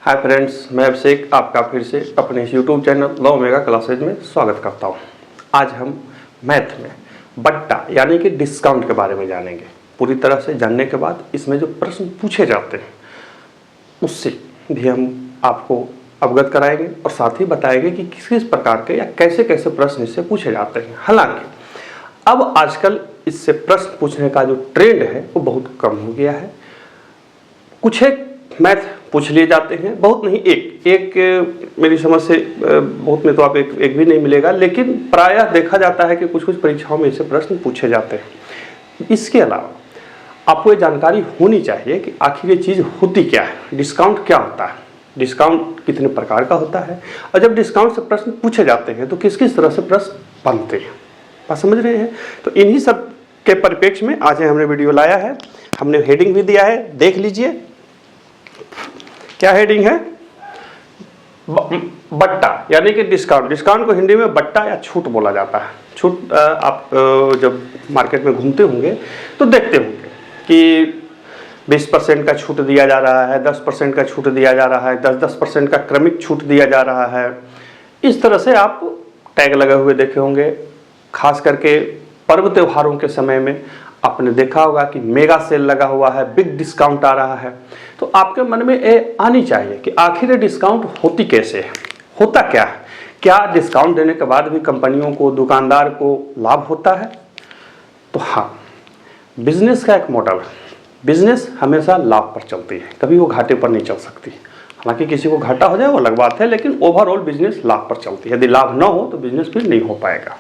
Hi friends, मैं अभिषेक आपका फिर से अपने YouTube channel love mega classes में स्वागत करता हूं। आज हम मैथ में बट्टा यानी कि डिस्काउंट के बारे में जानेंगे। पूरी तरह से जानने के बाद इसमें जो प्रश्न पूछे जाते हैं उससे भी हम आपको अवगत कराएंगे और साथ ही बताएंगे कि किस किस प्रकार के या कैसे कैसे प्रश्न इससे पूछे जाते हैं। हालांकि अब आजकल इससे प्रश्न पूछने का जो ट्रेंड है वो बहुत कम हो गया है। कुछ एक मैथ पूछ लिए जाते हैं, बहुत नहीं, एक मेरी समझ से बहुत में तो आप एक भी नहीं मिलेगा, लेकिन प्रायः देखा जाता है कि कुछ कुछ परीक्षाओं में ऐसे प्रश्न पूछे जाते हैं। इसके अलावा आपको ये जानकारी होनी चाहिए कि आखिर ये चीज़ होती क्या है, डिस्काउंट क्या होता है, डिस्काउंट कितने प्रकार का होता है, और जब डिस्काउंट से प्रश्न पूछे जाते हैं तो किस किस तरह से प्रश्न बनते हैं। बात समझ रहे हैं? तो इन्हीं सब के परिप्रेक्ष्य में आज हमने वीडियो लाया है। हमने हेडिंग भी दिया है, देख लीजिए। क्या हेडिंग है? बट्टा यानी कि डिस्काउंट। डिस्काउंट को हिंदी में बट्टा या छूट बोला जाता है। छूट आप जब मार्केट में घूमते होंगे तो देखते होंगे कि 20% का छूट दिया जा रहा है, 10% का छूट दिया जा रहा है, 10% का क्रमिक छूट दिया जा रहा है। इस तरह से आप टैग लगे हुए देखे होंगे। खास करके पर्व त्योहारों के समय में आपने देखा होगा कि मेगा सेल लगा हुआ है, बिग डिस्काउंट आ रहा है। तो आपके मन में ये आनी चाहिए कि आखिर डिस्काउंट होती कैसे है, होता क्या है, क्या डिस्काउंट देने के बाद भी कंपनियों को, दुकानदार को लाभ होता है? तो हाँ, बिजनेस का एक मॉडल है। बिजनेस हमेशा लाभ पर चलती है, कभी वो घाटे पर नहीं चल सकती। हालांकि किसी को घाटा हो जाए वो अलग बात है, लेकिन ओवरऑल बिजनेस लाभ पर चलती है। यदि लाभ ना हो तो बिजनेस फिर नहीं हो पाएगा।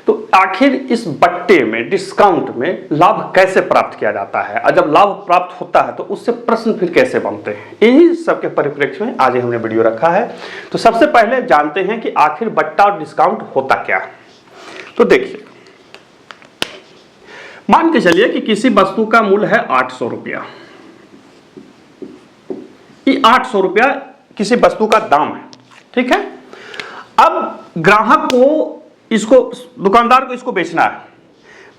तो आखिर इस बट्टे में, डिस्काउंट में लाभ कैसे प्राप्त किया जाता है, और जब लाभ प्राप्त होता है तो उससे प्रश्न फिर कैसे बनते हैं, इन्हीं सब के परिप्रेक्ष्य में आज हमने वीडियो रखा है। तो सबसे पहले जानते हैं कि आखिर बट्टा और डिस्काउंट होता क्या है। तो देखिए, मान के चलिए कि किसी वस्तु का मूल्य है 800 रुपया। ये 800 रुपया किसी वस्तु का दाम है, ठीक है। अब ग्राहक को, इसको, दुकानदार को इसको बेचना है,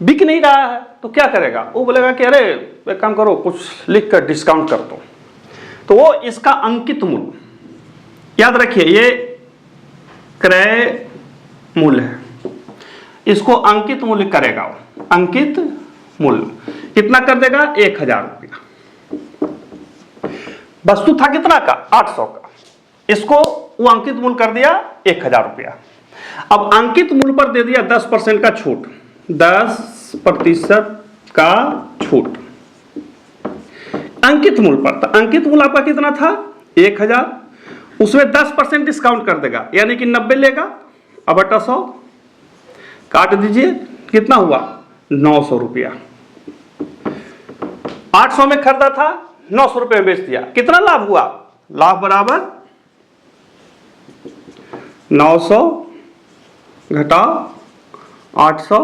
बिक नहीं रहा है, तो क्या करेगा? वो बोलेगा कि अरे एक काम करो, कुछ लिख कर डिस्काउंट कर दो। तो वो इसका अंकित मूल्य, याद रखिए ये क्रय मूल्य है, इसको अंकित मूल्य करेगा। वो अंकित मूल्य कितना कर देगा? 1000 रुपया। वस्तु था कितना का? 800 का। इसको वो अंकित मूल्य कर दिया 1000 रुपया। अब अंकित मूल्य पर दे दिया 10% का छूट, 10% का छूट अंकित मूल्य पर। तो अंकित मूल्य आपका कितना था? 1000, उसमें 10% डिस्काउंट कर देगा, यानी कि 90 लेगा। अब बटा 100 काट दीजिए, कितना हुआ? 900 रुपया। 800 में खरीदा था, 900 रुपये में बेच दिया। कितना लाभ हुआ? लाभ बराबर 900 घटाओ 800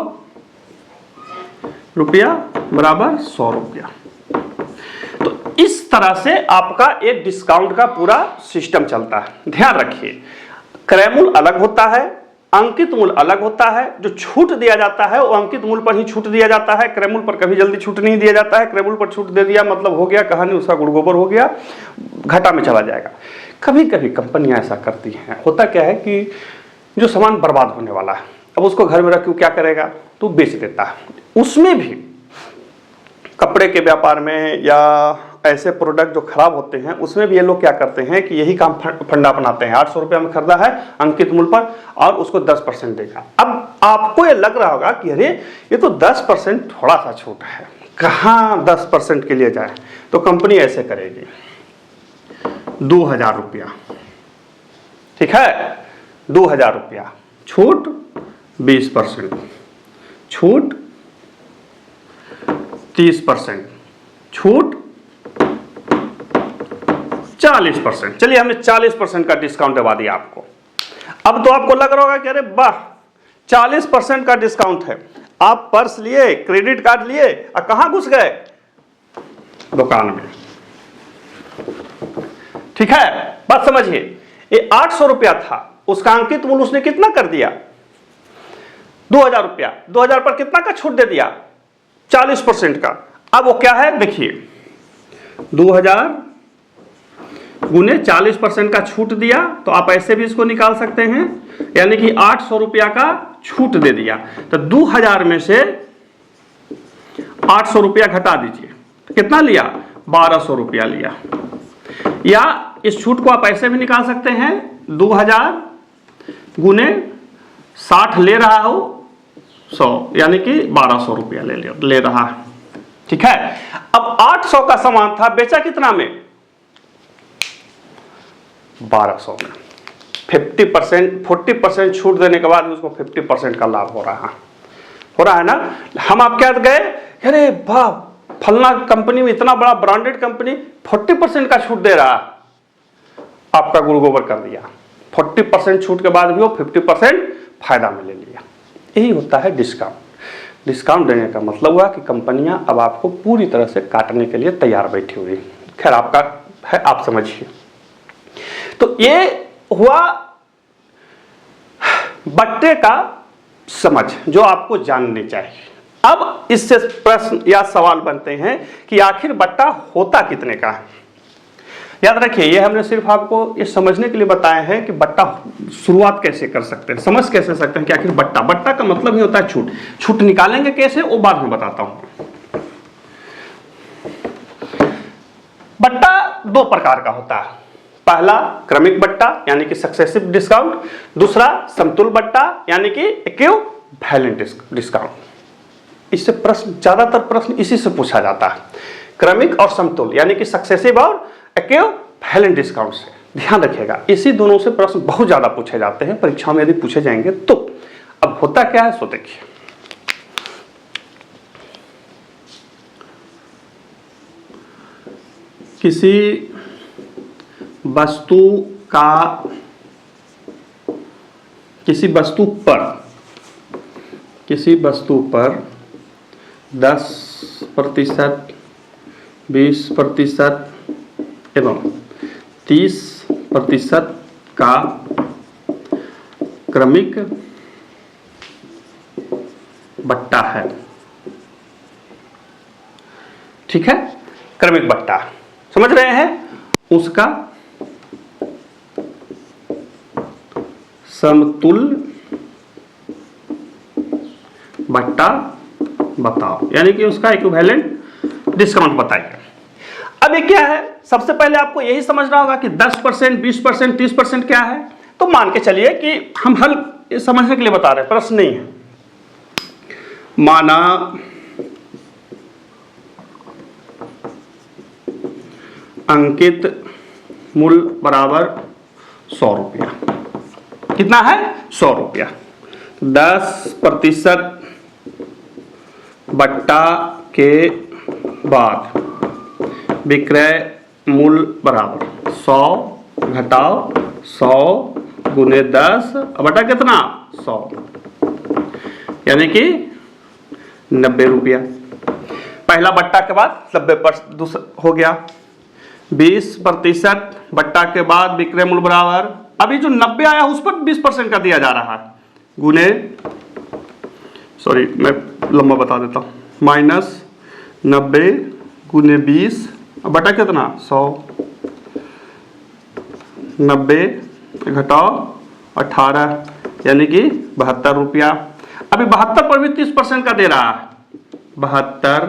रुपया बराबर 100 रुपया। तो इस तरह से आपका एक डिस्काउंट का पूरा सिस्टम चलता है। ध्यान रखिए, क्रय मूल्य अलग होता है, अंकित मूल्य अलग होता है। जो छूट दिया जाता है वो अंकित मूल्य पर ही छूट दिया जाता है, क्रय मूल्य पर कभी जल्दी छूट नहीं दिया जाता है। क्रय मूल्य पर छूट दे दिया मतलब हो गया कहानी, उसका गुड़ गोबर हो गया, घाटा में चला जाएगा। कभी कभी कंपनियां ऐसा करती हैं। होता क्या है कि जो सामान बर्बाद होने वाला है, अब उसको घर में रख के क्या करेगा? तो बेच देता है। उसमें भी कपड़े के व्यापार में या ऐसे प्रोडक्ट जो खराब होते हैं उसमें भी ये लोग क्या करते हैं कि यही काम फंडा अपनाते हैं। 800 रुपया में खरीदा है अंकित मूल्य पर और उसको 10% देगा। अब आपको ये लग रहा होगा कि अरे ये तो 10% थोड़ा सा छूट है, कहाँ 10% के लिए जाए। तो कंपनी ऐसे करेगी, 2000 रुपया, ठीक है, 2000 रुपया छूट 20%, छूट 30%, छूट 40%। चलिए हमने 40% का डिस्काउंट दबा दिया आपको। अब तो आपको लग रहा होगा कि अरे वाह 40% का डिस्काउंट है। आप पर्स लिए, क्रेडिट कार्ड लिए और कहां घुस गए? दुकान में, ठीक है। बात समझिए, ये 800 रुपया था, उसका अंकित मूल्य उसने कितना कर दिया? 2000 रुपया। 2000 पर कितना का छूट दे दिया? 40% का। अब वो क्या है देखिए, 2000 गुने 40% का छूट दिया, तो आप ऐसे भी इसको निकाल सकते हैं, यानी कि 800 रुपया का छूट दे दिया, तो 2000 में से 800 रुपया घटा दीजिए, तो कितना लिया, 1200 रुपया लिया। या इस छूट को आप ऐसे भी निकाल सकते हैं, 2000 गुने 60 ले रहा हो 100, यानी कि 1200 रुपया ले रहा है। ठीक है, अब 800 का सामान था, बेचा कितना में, 1200 में। 40% छूट देने के बाद उसको 50% का लाभ हो रहा है ना। हम आप क्या गए, अरे वाह फलना कंपनी में, इतना बड़ा ब्रांडेड कंपनी 40% का छूट दे रहा है, आपका गुरु गोबर कर दिया। 40% छूट के बाद भी वो 50% फायदा में ले लिया। यही होता है डिस्काउंट। डिस्काउंट देने का मतलब हुआ कि कंपनियां अब आपको पूरी तरह से काटने के लिए तैयार बैठी हुई। खैर आपका है, आप समझिए। तो ये हुआ बट्टे का समझ, जो आपको जाननी चाहिए। अब इससे प्रश्न या सवाल बनते हैं कि आखिर बट्टा होता कितने का है। याद रखिए, ये हमने सिर्फ आपको ये समझने के लिए बताया है कि बट्टा शुरुआत कैसे कर सकते हैं, समझ कैसे सकते हैं कि आखिर बट्टा का मतलब ही होता है छूट। छूट निकालेंगे कैसे वो बाद में बताता हूं। बट्टा दो प्रकार का होता है, पहला क्रमिक बट्टा यानी कि सक्सेसिव डिस्काउंट, दूसरा समतुल बट्टा यानी कि इक्विवेलेंट डिस्काउंट। इससे प्रश्न, ज्यादातर प्रश्न इसी से पूछा जाता है, क्रमिक और समतुल यानी कि सक्सेसिव और इक्विवेलेंट डिस्काउंट से। ध्यान रखिएगा, इसी दोनों से प्रश्न बहुत ज्यादा पूछे जाते हैं, परीक्षा में यदि पूछे जाएंगे तो। अब होता क्या है सो देखिए, किसी वस्तु पर 10%, 20% एवं 30% का क्रमिक बट्टा है। ठीक है, क्रमिक बट्टा समझ रहे हैं, उसका समतुल्य बट्टा बताओ, यानी कि उसका इक्विवेलेंट डिस्काउंट बताइए। अब ये क्या है, सबसे पहले आपको यही समझना होगा कि 10%, 20%, 30% क्या है। तो मान के चलिए कि हम हल समझने के लिए बता रहे हैं, प्रश्न नहीं है। माना अंकित मूल्य बराबर 100 रुपया। कितना है, 100 रुपया। 10% बट्टा के बाद विक्रय मूल्य बराबर 100 घटाओ 100 गुने 10 बटा कितना 100, यानी कि 90 रुपया। पहला बट्टा के बाद 90% हो गया। 20% बट्टा के बाद विक्रय मूल्य बराबर, अभी जो 90 आया उस पर 20% का दिया जा रहा है, गुने, सॉरी मैं लंबा बता देता हूँ, माइनस 90 गुने 20 बटा कितना 100, 90 घटाओ 18 यानी कि 72 रुपया। अभी 72 पर भी 30% का दे रहा है, 72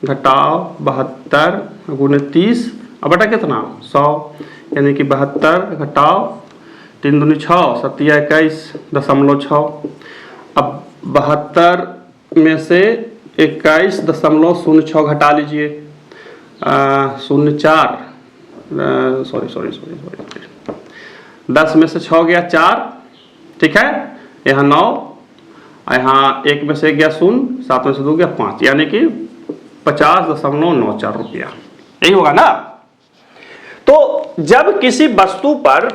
घटाओ 72 गुने 30 बटा कितना 100, यानी कि 72 घटाओ 3 दूनी 6, 7 21.6। अब 72 में से 21.06 घटा लीजिए, 04 सॉरी 10 में से 6 गया 4, ठीक है, यहाँ 9, यहाँ 1 में से गया 0, 7 में से 2 गया 5, यानी कि 50.94 रुपया। यही होगा ना। तो जब किसी वस्तु पर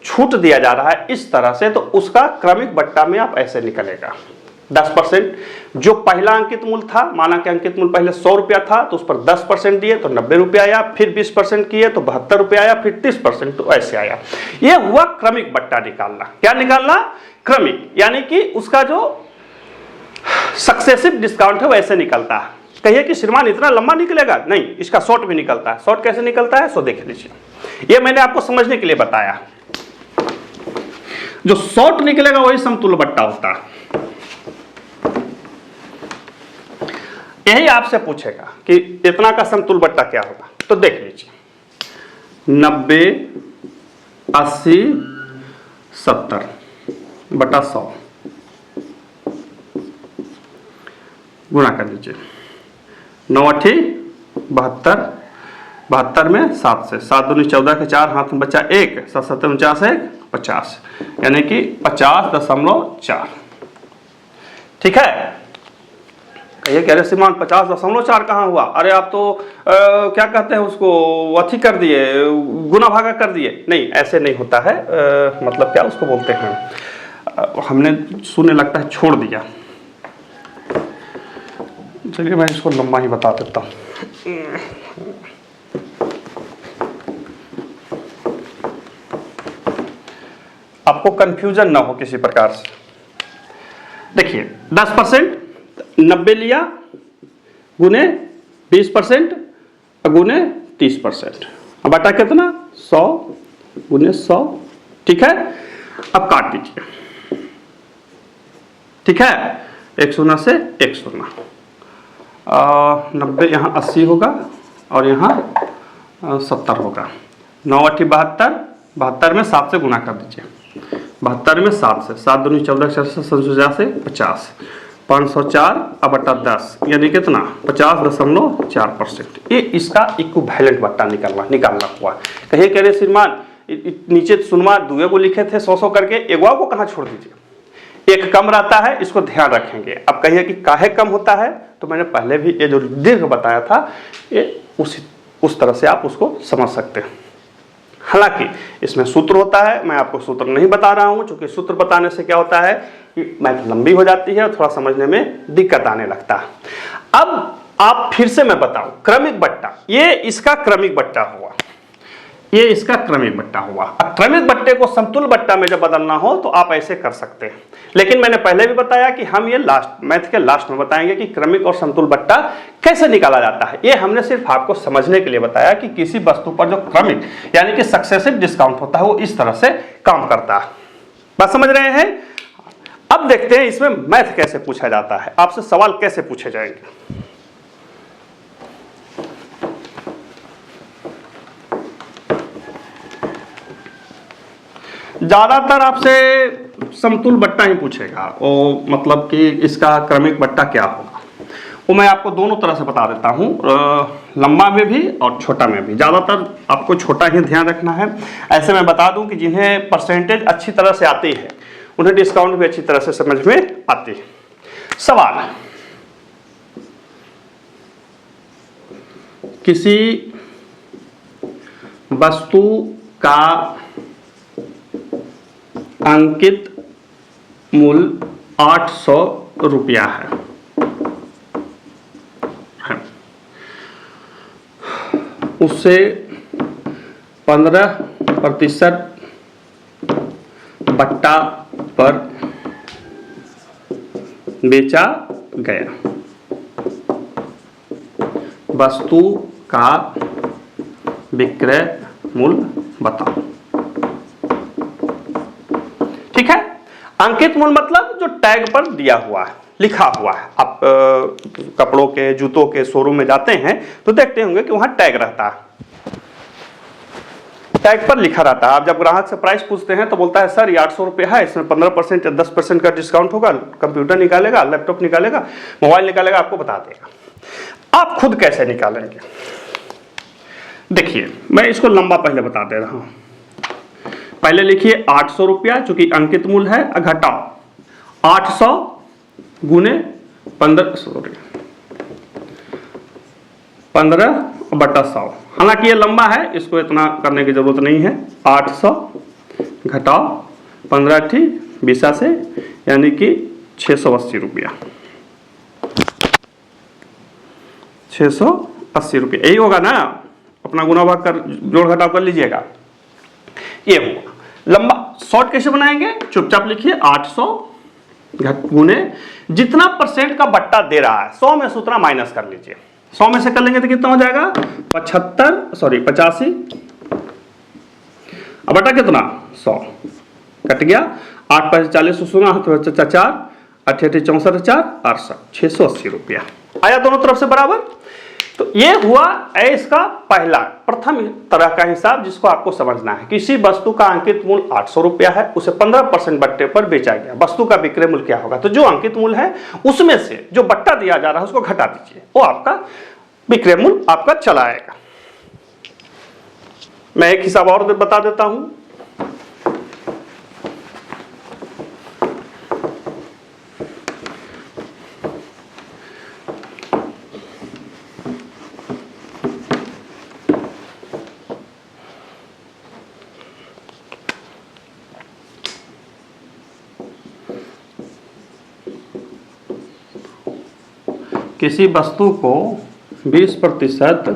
छूट दिया जा रहा है इस तरह से, तो उसका क्रमिक बट्टा में आप ऐसे निकलेगा। 10% जो पहला अंकित मूल्य था, माना कि अंकित मूल्य पहले 100 रुपया था, तो उस पर 10% दिए तो 90 रुपया आया, फिर 20% किए तो 72 रुपया आया, फिर 30% तो ऐसे आया। यह हुआ क्रमिक बट्टा निकालना। क्या निकालना, क्रमिक, यानी कि उसका जो सक्सेसिव डिस्काउंट है वैसे निकलता है। कहिए कि श्रीमान इतना लंबा निकलेगा, नहीं, इसका शॉर्ट भी निकलता है। शॉर्ट कैसे निकलता है सो देख लीजिए। ये मैंने आपको समझने के लिए बताया। जो शॉर्ट निकलेगा वही समतुल्य बट्टा होता है। यही आपसे पूछेगा कि इतना का समतुल्य बट्टा क्या होगा। तो देख लीजिए 90, 80, 70 बटा 100 गुणा कर लीजिए। 9 8 72, 72 में 7 से 7 दूनी 14 के 4 हाथ में बचा 1, 7 7 49 1 50, यानी कि 50.4। ठीक है। ये कह रहे श्रीमान 50.4 कहाँ हुआ? अरे आप तो क्या कहते हैं उसको अथी कर दिए, गुना भागा कर दिए। नहीं, ऐसे नहीं होता है। मतलब क्या उसको बोलते हैं, हमने सुनने लगता है छोड़ दिया। चलिए मैं इसको लंबा ही बता देता हूँ। आपको कंफ्यूजन ना हो किसी प्रकार से। देखिए 10% 90 लिया गुने 20% गुने 30%, अब बटा कितना 100 गुने 100। ठीक है। अब काट दीजिए। ठीक है। 1 शून्य से 1 शून्य, 90 यहाँ 80 होगा और यहाँ 70 होगा। 9 8 72, 72 में 7 से गुना कर दीजिए। 72 में 7 से 7 दूनी 14 से 50, 504 अब बटा 10, यानी कितना 50.4%। ये इसका इक्विवेलेंट बट्टा निकालना हुआ। कहे कह रहे श्रीमान नीचे सुनमा दुए को लिखे थे 100 करके, एगवा को कहाँ छोड़ दीजिए, एक कम रहता है, इसको ध्यान रखेंगे। अब कहिए कि काहे कम होता है, तो मैंने पहले भी ये जो दीर्घ बताया था, ये उस तरह से आप उसको समझ सकते हैं। हालांकि इसमें सूत्र होता है, मैं आपको सूत्र नहीं बता रहा हूं, क्योंकि सूत्र बताने से क्या होता है कि मैथ लंबी हो जाती है और थोड़ा समझने में दिक्कत आने लगता है। अब आप फिर से मैं बताऊं, क्रमिक बट्टा, ये इसका क्रमिक बट्टा हुआ, ये इसका क्रमिक बट्टा हुआ। अब क्रमिक बट्टे को समतुल्य बट्टा में जब बदलना हो तो आप ऐसे कर सकते हैं, लेकिन मैंने पहले भी बताया कि हम ये मैथ के लास्ट में बताएंगे कि क्रमिक और समतुल्य बट्टा कैसे निकाला जाता है। ये हमने सिर्फ आपको समझने के लिए बताया कि किसी वस्तु पर जो क्रमिक यानी कि सक्सेसिव डिस्काउंट होता है वो इस तरह से काम करता है। बात समझ रहे हैं? अब देखते हैं इसमें मैथ कैसे पूछा जाता है, आपसे सवाल कैसे पूछे जाएंगे। ज्यादातर आपसे समतुल्य बट्टा ही पूछेगा, वो मतलब कि इसका क्रमिक बट्टा क्या होगा, वो मैं आपको दोनों तरह से बता देता हूँ, लंबा में भी और छोटा में भी। ज़्यादातर आपको छोटा ही ध्यान रखना है। ऐसे मैं बता दूं कि जिन्हें परसेंटेज अच्छी तरह से आती है उन्हें डिस्काउंट भी अच्छी तरह से समझ में आती है। सवाल, किसी वस्तु का अंकित मूल्य 800 रुपया है, उससे 15% बट्टा पर बेचा गया। वस्तु का विक्रय मूल्य बताओ। ठीक है। अंकित मूल्य मतलब जो टैग पर दिया हुआ है, लिखा हुआ है। आप कपड़ों के, जूतों के शोरूम में जाते हैं तो देखते होंगे कि वहां टैग रहता है, टैग पर लिखा रहता है। आप जब ग्राहक से प्राइस पूछते हैं तो बोलता है सर ये 800 रुपया है, इसमें 15% या 10% का डिस्काउंट होगा। कंप्यूटर निकालेगा, लैपटॉप निकालेगा, मोबाइल निकालेगा, आपको बता देगा। आप खुद कैसे निकालेंगे? देखिए मैं इसको लंबा पहले बता दे रहा हूं। पहले लिखिए 800 रुपया, चूंकि अंकित मूल्य है, घटाओ 800 गुने 15/100। हालांकि ये लंबा है, इसको इतना करने की जरूरत नहीं है। 800 घटाओ 15/20 से, यानी कि 680 रुपया। 680 रुपया, यही होगा ना? अपना गुना भाग कर जोड़ घटाव कर लीजिएगा, ये होगा। लंबा शॉर्ट कैसे बनाएंगे? चुपचाप लिखिए 800 गुने जितना परसेंट का बट्टा दे रहा है 100 में से उतना माइनस कर लीजिए। 100 में से कर लेंगे तो कितना हो जाएगा 85 अब बटा कितना 100 कट गया, 8 पैसे 40 सुना तो 4 8 64 4 68 680 रुपया आया दोनों तरफ से बराबर। तो ये हुआ इसका पहला प्रथम तरह का हिसाब जिसको आपको समझना है। किसी वस्तु का अंकित मूल्य 800 रुपया है, उसे 15% बट्टे पर बेचा गया, वस्तु का विक्रय मूल्य क्या होगा? तो जो अंकित मूल्य है उसमें से जो बट्टा दिया जा रहा है उसको घटा दीजिए, वो आपका विक्रय मूल्य आपका चला आएगा। मैं एक हिसाब और बता देता हूं। किसी वस्तु को 20%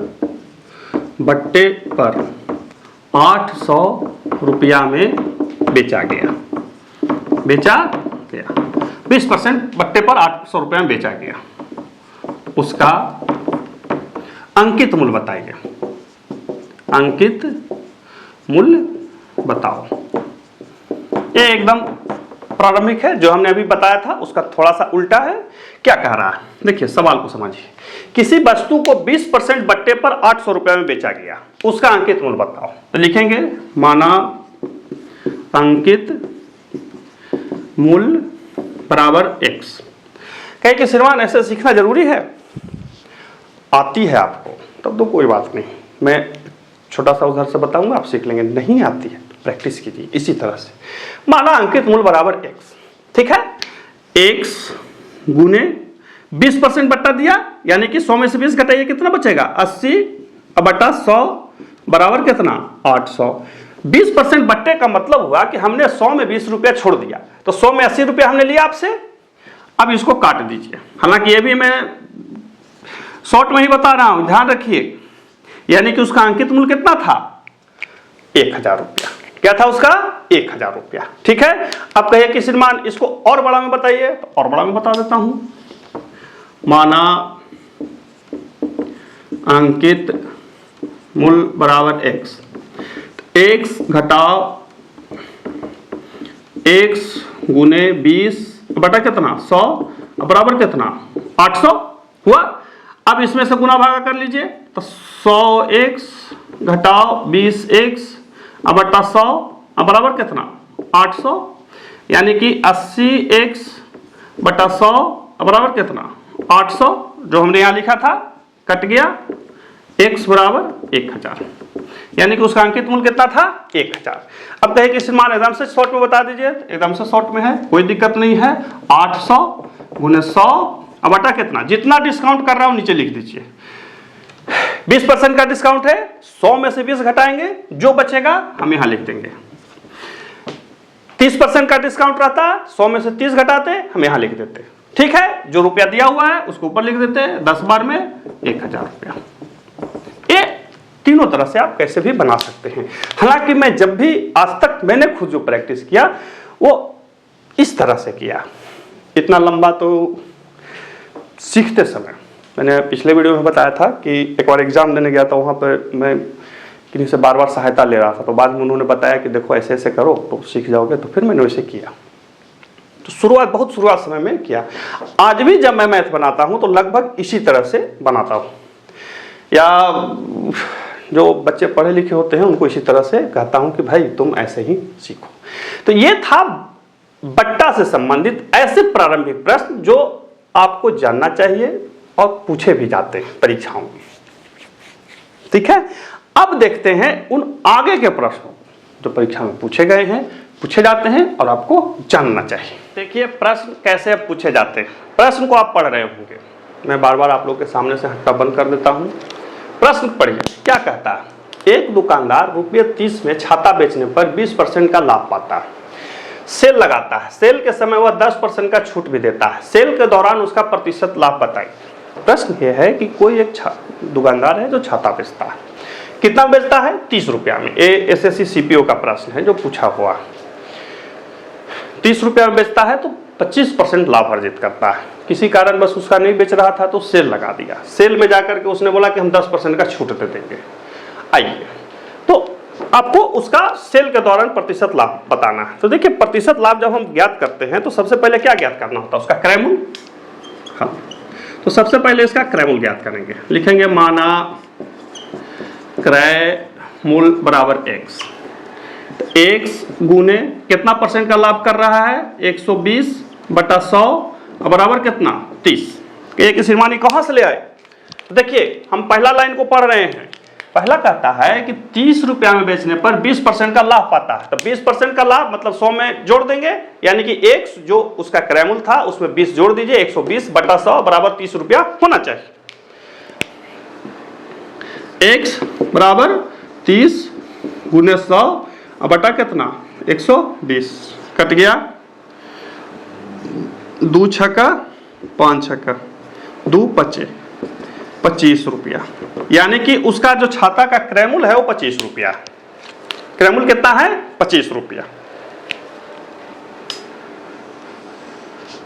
बट्टे पर 800 रुपया में बेचा गया, 20% बट्टे पर 800 रुपया में बेचा गया, उसका अंकित मूल्य बताइए। अंकित मूल्य बताओ। ये एकदम प्रारंभिक है, जो हमने अभी बताया था उसका थोड़ा सा उल्टा है। क्या कह रहा है देखिए, सवाल को समझिए। किसी वस्तु को 20% बट्टे पर 800 रुपये में बेचा गया, उसका अंकित मूल्य बताओ। तो लिखेंगे माना अंकित मूल्य बराबर x। कहें कि श्रीमान ऐसे सीखना जरूरी है? आती है आपको तब तो कोई बात नहीं, मैं छोटा सा उधर से बताऊंगा, आप सीख लेंगे। नहीं आती है प्रैक्टिस कीजिए इसी तरह से। माना अंकित मूल्य बराबर x, ठीक है। x गुने 20% बट्टा दिया, यानी कि 100 में से 20 घटाइए, कितना बचेगा 80 बटा 100 बराबर कितना 800। 20% बट्टे का मतलब हुआ कि हमने 100 में 20 रुपया छोड़ दिया, तो 100 में 80 रुपया हमने लिया आपसे। अब इसको काट दीजिए, हालांकि ये भी मैं शॉर्ट में ही बता रहा हूं, ध्यान रखिए। यानी कि उसका अंकित मूल्य कितना था 1000 रुपया। क्या था उसका 1000 रुपया, ठीक है। अब कहिए कि श्रीमान इसको और बड़ा में बताइए, तो और बड़ा में बता देता हूं। माना अंकित मूल्य बराबर x, x घटाओ x गुने 20 बटा कितना 100 बराबर कितना 800 हुआ। अब इसमें से गुना भागा कर लीजिए, तो 100x घटाओ 20x बटा 100 बराबर कितना 800, यानी कि 80x बटा 100 बराबर कितना 800। जो हमने यहां लिखा था कट गया, x बराबर 1000, यानी कि उसका अंकित मूल्य कितना था 1000। अब कहे कि श्रीमान एकदम से शॉर्ट में बता दीजिए, एकदम से शॉर्ट में है, कोई दिक्कत नहीं है। 800 गुने 100 बटा कितना, जितना डिस्काउंट कर रहा हूं नीचे लिख दीजिए। 20% का डिस्काउंट है, 100 में से 20 घटाएंगे, जो बचेगा हम यहां लिख देंगे। 30% का डिस्काउंट रहता, 100 में से 30 घटाते, हम यहां लिख देते, ठीक है। जो रुपया दिया हुआ है उसको ऊपर लिख देते, 10 बार में 1000 रुपया। ये तीनों तरह से आप कैसे भी बना सकते हैं। हालांकि मैं जब भी आज तक मैंने खुद जो प्रैक्टिस किया वो इस तरह से किया। इतना लंबा तो सीखते समय मैंने पिछले वीडियो में बताया था कि एक बार एग्जाम देने गया था, वहाँ पर मैं किन्हीं से बार बार सहायता ले रहा था, तो बाद में उन्होंने बताया कि देखो ऐसे ऐसे करो तो सीख जाओगे, तो फिर मैंने वैसे किया। तो बहुत शुरुआत समय में किया। आज भी जब मैं मैथ बनाता हूँ तो लगभग इसी तरह से बनाता हूँ, या जो बच्चे पढ़े लिखे होते हैं उनको इसी तरह से कहता हूँ कि भाई तुम ऐसे ही सीखो। तो ये था बट्टा से संबंधित ऐसे प्रारंभिक प्रश्न जो आपको जानना चाहिए और पूछे भी जाते हैं परीक्षाओं में, ठीक है। अब देखते हैं उन आगे के प्रश्नों जो परीक्षा में पूछे गए हैं, पूछे जाते हैं और आपको जानना चाहिए। देखिए प्रश्न कैसे पूछे जाते हैं। प्रश्न को आप पढ़ रहे होंगे, मैं बार बार आप लोग के सामने से हट्टा बंद कर देता हूं। प्रश्न पढ़िए, क्या कहता है। एक दुकानदार ₹30 में छाता बेचने पर 20% का लाभ पाता है। सेल लगाता है, सेल के समय वह 10% का छूट भी देता है। सेल के दौरान उसका प्रतिशत लाभ बताइए। प्रश्न यह है कि कोई एक दुकानदार है जो छाता बेचता है, कितना बेचता है 30 रुपया में। SSC CPO का प्रश्न है जो पूछा हुआ। 30 रुपया में बेचता है तो 25% लाभ अर्जित करता है। किसी कारण बस उसका नहीं बेच रहा था तो सेल लगा दिया। सेल में जाकर के उसने बोला कि हम 10% का छूट दे देंगे। आइए, तो आपको उसका सेल के दौरान प्रतिशत लाभ बताना है। तो देखिए प्रतिशत लाभ जब हम ज्ञात करते हैं तो सबसे पहले क्या ज्ञात करना होता है, उसका क्रय मूल्य। हाँ, तो सबसे पहले इसका क्रय मूल्य ज्ञात करेंगे। लिखेंगे माना क्रय मूल्य बराबर x, तो x गुने कितना परसेंट का लाभ कर रहा है, 120/100 बराबर कितना 30। एक श्रीमानी कहां से ले आए, देखिए हम पहला लाइन को पढ़ रहे हैं। पहला कहता है कि 30 रुपया में बेचने पर 20% का लाभ पाता है। तो 20% का लाभ मतलब 100 में जोड़ देंगे, यानी कि x जो उसका क्रय मूल्य था उसमें 20 जोड़ दीजिए, 120/100 बराबर 30 रुपया होना चाहिए। x बराबर 30 गुने 100 बटा कितना 120, कट गया 2 छक्का 5 छक्का 2 25, 25 रुपया, यानी कि उसका जो छाता का क्रय मूल्य है वो 25 रुपया। क्रय मूल्य कितना है 25 रुपया।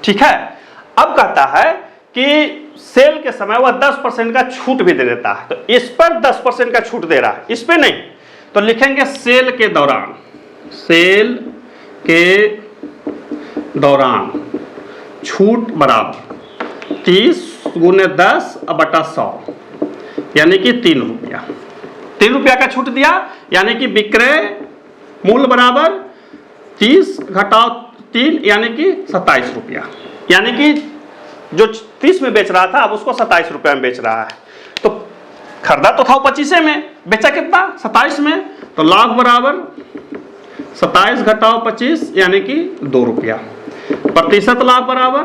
ठीक है, अब कहता है कि सेल के समय वह 10% का छूट भी दे देता है। तो इस पर 10% का छूट दे रहा है, इस पे नहीं। तो लिखेंगे सेल के दौरान, सेल के दौरान छूट बराबर 30 गुने 10/100, यानी कि 3 रुपया। 3 रुपया का छूट दिया, यानी कि विक्रय मूल्य बराबर 30 घटाओ 3, यानी कि 27 रुपया। यानी कि जो 30 में बेच रहा था अब उसको 27 रुपया में बेच रहा है। तो खरीदा तो था 25 में, बेचा कितना 27 में। तो लाभ बराबर 27 घटाओ 25, यानी कि 2 रुपया। प्रतिशत लाभ बराबर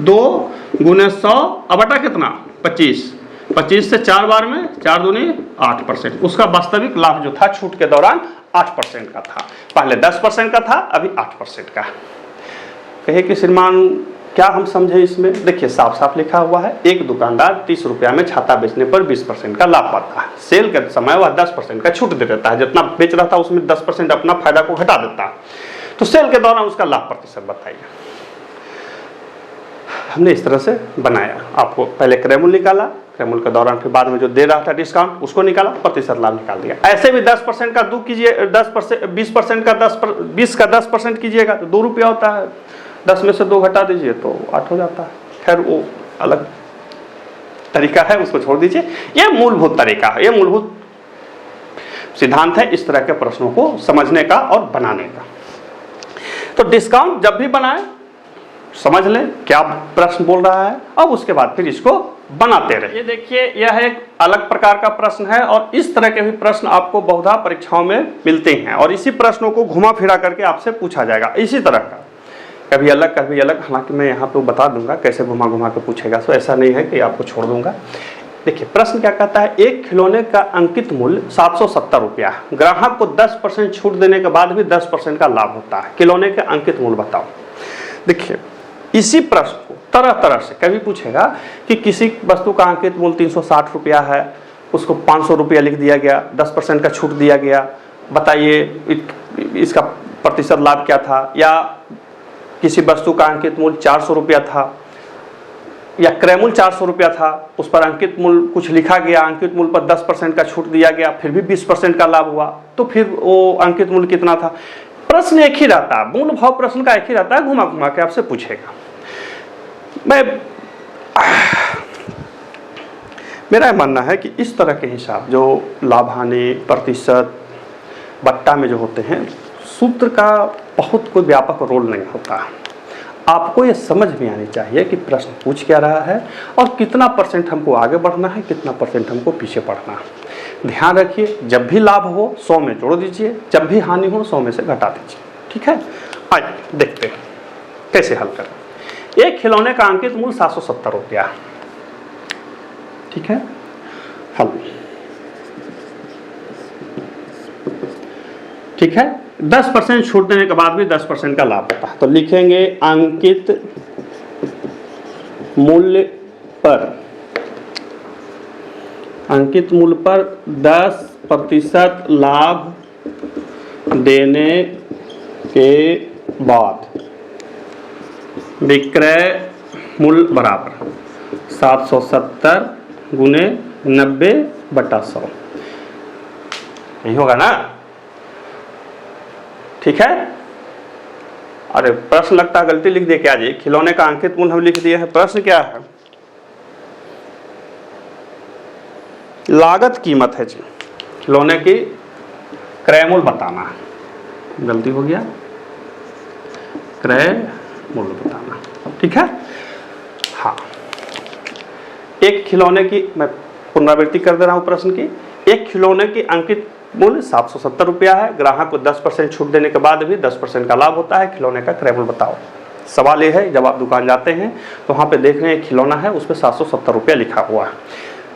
2 गुने 100 बटा कितना 25, 25 से 4 बार में 4 दूनी 8%। उसका वास्तविक लाभ जो था छूट के दौरान 8% का था, पहले 10% का था, अभी 8% का। कहे कि श्रीमान क्या हम समझे इसमें, देखिए साफ साफ लिखा हुआ है, एक दुकानदार 30 रुपया में छाता बेचने पर 20% का लाभ पाता है। सेल के समय वह 10% का छूट दे देता है, जितना बेच रहा था उसमें 10% अपना फायदा को घटा देता है। तो सेल के दौरान उसका लाभ प्रतिशत बताइए। हमने इस तरह से बनाया, आपको पहले क्रय मूल्य निकाला, क्रय मूल्य के दौरान फिर बाद में जो दे रहा था डिस्काउंट उसको निकाला, प्रतिशत लाभ निकाल दिया। ऐसे भी 10% का 2 कीजिए, 10% 20% का 20 का 10% कीजिएगा तो 2 रुपया होता है, 10 में से 2 घटा दीजिए तो 8 हो जाता है। खैर वो अलग तरीका है, उसको छोड़ दीजिए। यह मूलभूत तरीका है, यह मूलभूत सिद्धांत है इस तरह के प्रश्नों को समझने का और बनाने का। तो डिस्काउंट जब भी बनाए समझ लें क्या प्रश्न बोल रहा है, अब उसके बाद फिर इसको बनाते रहे। ये देखिए यह एक अलग प्रकार का प्रश्न है और इस तरह के भी प्रश्न आपको बहुधा परीक्षाओं में मिलते हैं और इसी प्रश्नों को घुमा फिरा करके आपसे पूछा जाएगा इसी तरह का, कभी अलग कभी अलग। हालांकि मैं यहाँ पे बता दूंगा कैसे घुमा घुमा के पूछेगा, तो ऐसा नहीं है कि आपको छोड़ दूंगा। देखिए प्रश्न क्या कहता है, एक खिलौने का अंकित मूल्य 770 रुपया, ग्राहक को 10% छूट देने के बाद भी 10% का लाभ होता है, खिलौने के अंकित मूल्य बताओ। देखिए इसी प्रश्न को तरह तरह से कभी पूछेगा कि किसी वस्तु का अंकित मूल्य 360 रुपया है, उसको 500 रुपया लिख दिया गया, 10% का छूट दिया गया, बताइए इसका प्रतिशत लाभ क्या था। या किसी वस्तु का अंकित मूल्य 400 रुपया था या क्रय मूल्य 400 रुपया था, उस पर अंकित मूल्य कुछ लिखा गया, अंकित मूल्य पर 10% का छूट दिया गया, फिर भी 20% का लाभ हुआ, तो फिर वो अंकित मूल्य कितना था। प्रश्न एक ही रहता है, मूल भाव प्रश्न का एक ही रहता है, घुमा घुमा के आपसे पूछेगा। मेरा मानना है कि इस तरह के हिसाब जो लाभ हानि प्रतिशत बट्टा में जो होते हैं, सूत्र का बहुत कोई व्यापक रोल नहीं होता। आपको ये समझ में आनी चाहिए कि प्रश्न पूछ क्या रहा है और कितना % हमको आगे बढ़ना है, कितना % हमको पीछे पढ़ना है। ध्यान रखिए, जब भी लाभ हो 100 में जोड़ दीजिए, जब भी हानि हो 100 में से घटा दीजिए। ठीक है, आइए देखते हैं कैसे हल करें। एक खिलौने का अंकित मूल्य 770 रुपया, ठीक है, हल। ठीक है, 10% छूट देने के बाद भी 10% का लाभ होता है। तो लिखेंगे अंकित मूल्य पर 10% लाभ देने के बाद विक्रय मूल्य बराबर 770 गुने 90/100। यही होगा ना, ठीक है। अरे प्रश्न लगता है गलती लिख दे क्या जी, खिलौने का अंकित मूल्य हम लिख दिए हैं, प्रश्न क्या है, लागत कीमत है जी, खिलौने की क्रय मूल्य बताना है, गलती हो गया, क्रय मूल्य बताना, ठीक है। हाँ, एक खिलौने की, मैं पुनरावृत्ति कर दे रहा हूं प्रश्न की, एक खिलौने की अंकित मूल्य 770 रुपया है, ग्राहक को 10% छूट देने के बाद भी 10% का लाभ होता है, खिलौने का क्रय मूल्य बताओ। सवाल ये है, जब आप दुकान जाते हैं तो वहाँ पे देख रहे हैं खिलौना है, उस पर 770 रुपया लिखा हुआ है,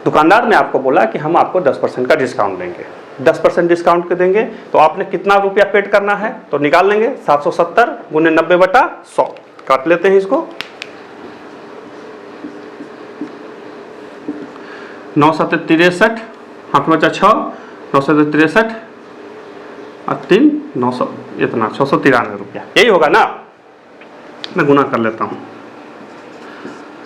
दुकानदार ने आपको बोला कि हम आपको 10% का डिस्काउंट देंगे, 10% डिस्काउंट के देंगे तो आपने कितना रुपया पेड करना है, तो निकाल लेंगे 770 गुने 90/100, काट लेते हैं इसको, 9 7 63, हाथ में 6, 9 7 63 और 3 900, इतना 693 रुपया, यही होगा ना। मैं गुना कर लेता हूँ,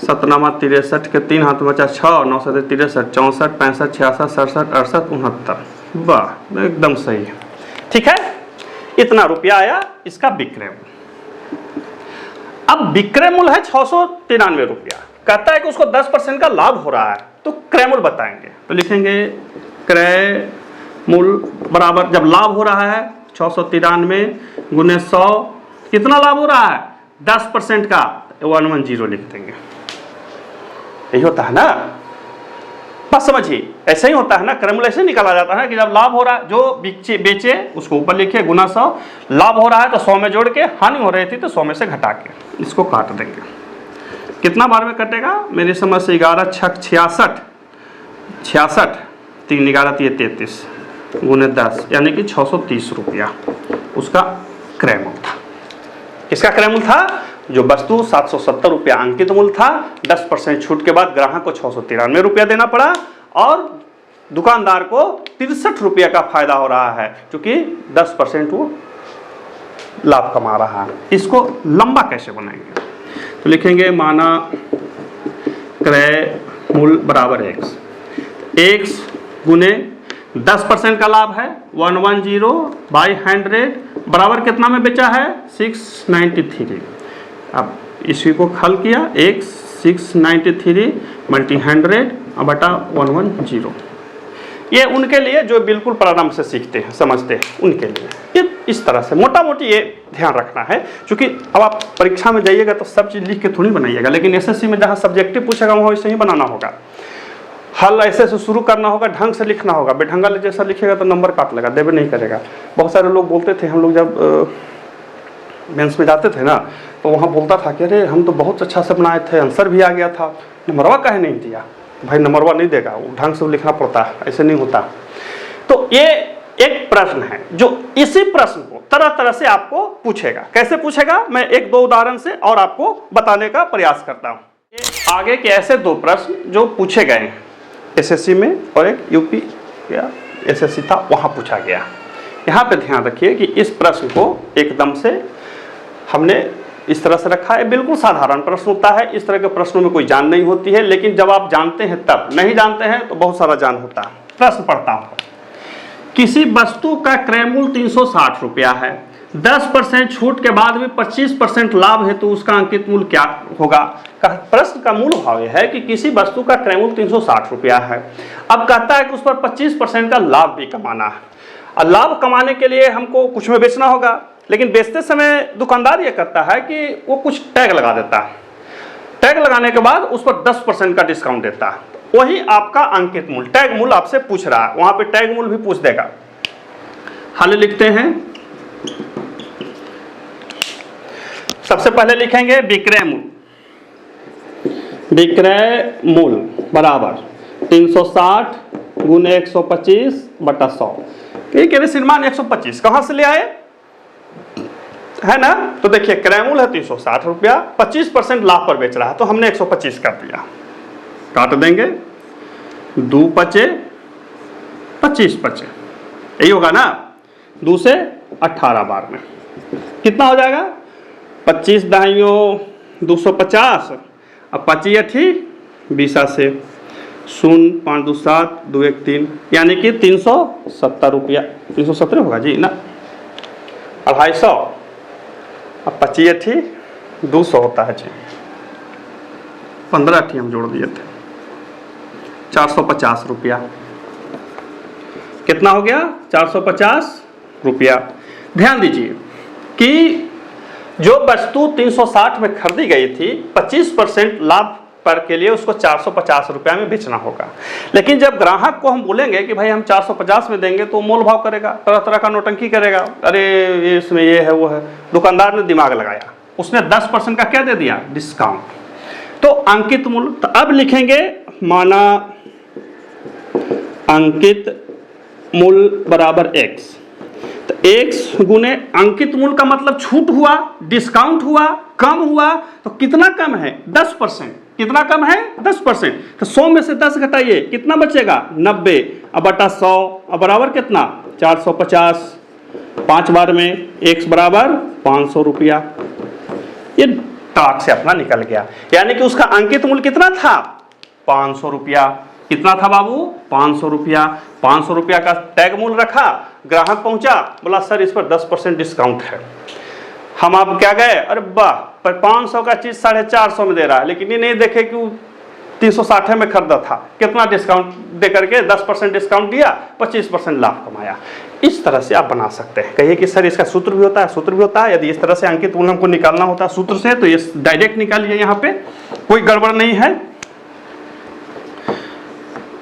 7 9 63 के 3 हाथ में 6, 9 7 63, 64 65 66 67 68 69, वाह एकदम सही है, ठीक है। इतना रुपया आया इसका विक्रय मूल्य। अब विक्रय मूल्य है 693 रुपया, कहता है कि उसको 10% का लाभ हो रहा है, तो क्रय मूल्य बताएंगे, तो लिखेंगे क्रय मूल्य बराबर, जब लाभ हो रहा है 693 गुने 100, कितना लाभ हो रहा है 10% का, 110 लिख देंगे, यही होता है ना, बस समझिए ऐसे ही होता है ना, क्रय मूल्य ऐसे निकाला जाता है कि जब लाभ हो रहा है, जो बेचे उसको ऊपर लिखिए गुना 100, लाभ हो रहा है तो 100 में जोड़ के, हानि हो रही थी तो 100 में से घटा के इसको काट देंगे, कितना बार में कटेगा मेरी समझ से 11 6 66, 66 3 11 33 गुने 10, यानी कि 630 रुपया उसका क्रय मूल्य था। किसका क्रय मूल्य था, जो वस्तु 770 रुपया अंकित मूल्य था, 10% छूट के बाद ग्राहक को 693 रुपया देना पड़ा और दुकानदार को 63 रुपया का फायदा हो रहा है, क्योंकि 10% वो लाभ कमा रहा है। इसको लंबा कैसे बनाएंगे, तो लिखेंगे माना क्रय मूल्य बराबर x गुने 10% का लाभ है 110/100 बराबर कितना में बेचा है 693। अब इसी को हल किया, x 693 × 100 बटा 110। ये उनके लिए जो बिल्कुल प्रारंभ से सीखते हैं, समझते हैं, उनके लिए ये इस तरह से मोटा मोटी ये ध्यान रखना है, क्योंकि अब आप परीक्षा में जाइएगा तो सब चीज़ लिख के थोड़ी बनाइएगा, लेकिन एसएससी में जहाँ सब्जेक्टिव पूछेगा वहाँ वैसे ही बनाना होगा, हल ऐसे से शुरू करना होगा, ढंग से लिखना होगा, बेढंगा जैसा लिखेगा तो नंबर काट लेगा, देवे नहीं करेगा। बहुत सारे लोग बोलते थे, हम लोग जब मेंस में जाते थे ना तो वहाँ बोलता था कि अरे हम तो बहुत अच्छा से बनाए थे, आंसर भी आ गया था, नंबरवा काहे नहीं दिया, भाई नंबरवा नहीं देगा, वो ढंग से लिखना पड़ता है, ऐसे नहीं होता। तो ये एक प्रश्न है जो इसी प्रश्न को तरह तरह से आपको पूछेगा, कैसे पूछेगा मैं एक दो उदाहरण से और आपको बताने का प्रयास करता हूँ। आगे के ऐसे दो प्रश्न जो पूछे गए हैं एसएससी में, और एक यूपी या एसएससी था वहाँ पूछा गया। यहाँ पे ध्यान रखिए कि इस प्रश्न को एकदम से हमने इस तरह से रखा है, बिल्कुल साधारण प्रश्न होता है, इस तरह के प्रश्नों में कोई जान नहीं होती है, लेकिन जब आप जानते हैं तब, नहीं जानते हैं तो बहुत सारा जान होता है। प्रश्न पढ़ता हूँ, किसी वस्तु का क्रय मूल्य 360 रुपया है, 10% छूट के बाद भी 25% लाभ है, तो उसका अंकित मूल्य क्या होगा। प्रश्न का मूल भाव यह है कि किसी वस्तु का क्रय मूल्य 360 रुपया है, अब कहता है कि उस पर 25% का लाभ भी कमाना है, और लाभ कमाने के लिए हमको कुछ में बेचना होगा, लेकिन बेचते समय दुकानदार ये करता है कि वो कुछ टैग लगा देता है, टैग लगाने के बाद उस पर 10% का डिस्काउंट देता है, वही आपका अंकित मूल्य, टैग मूल्य आपसे पूछ रहा है, वहां पे टैग मूल्य भी पूछ देगा। हल लिखते हैं, सबसे पहले लिखेंगे विक्रय मूल्य, विक्रय मूल्य बराबर 360 गुने 125 बटा 100। ये कह रहे श्रीमान 125 कहां से ले आए, है ना, तो देखिए क्रय मूल्य है 360 रुपया, 25% लाभ पर बेच रहा है, तो हमने 125 कर दिया, काट देंगे, 2 पचे 25 पचे, यही होगा ना, 2 से 18 बार में कितना हो जाएगा, 25 दहाइयों 250, अब 25 अठी 20 से शून्य 5 2 7 2 1 3, यानी कि 370 रुपया, 370 होगा जी ना, 250, अब 25 अठी 200 होता है जी, 15 अठी हम जोड़ दिए थे, 450 रुपया। कितना हो गया? 450 रुपया। ध्यान दीजिए कि जो वस्तु 360 में खरीदी गई थी 25% लाभ पर के लिए उसको 450 रुपया में बेचना होगा। लेकिन जब ग्राहक को हम बोलेंगे कि भाई हम 450 में देंगे तो मोल भाव करेगा, तरह तरह का नौटंकी करेगा, अरे ये इसमें ये है वो है। दुकानदार ने दिमाग लगाया, उसने 10% का क्या दे दिया? डिस्काउंट। तो अंकित मूल्य, तो अब लिखेंगे माना अंकित मूल्य बराबर x। तो x गुने अंकित मूल्य का मतलब छूट हुआ, डिस्काउंट हुआ, कम हुआ, तो कितना कम है? 10%। कितना कम है? 10%। तो 100 में से 10 घटाइए, कितना बचेगा? 90। अब बटा 100, अब बराबर कितना? 450। 5 बार में x बराबर 500 रुपया। ये ताक से अपना निकल गया, यानी कि उसका अंकित मूल्य कितना था? 500 रुपया। कितना था बाबू? 500 रुपया। 500 रुपया का टैग मूल्य रखा, ग्राहक पहुंचा, बोला सर इस पर 10% डिस्काउंट है। हम आप क्या गए, अरे वाह, पर 500 का चीज 450 में दे रहा है, लेकिन ये नहीं देखे कि 360 में खरीदा था, कितना डिस्काउंट दे करके 10% डिस्काउंट दिया, 25% लाभ कमाया। इस तरह से आप बना सकते हैं। कहिए कि सर इसका सूत्र भी होता है, सूत्र भी होता है। यदि इस तरह से अंकित मूल्य हमको निकालना होता है सूत्र से, तो ये डायरेक्ट निकालिए, यहाँ पे कोई गड़बड़ नहीं है।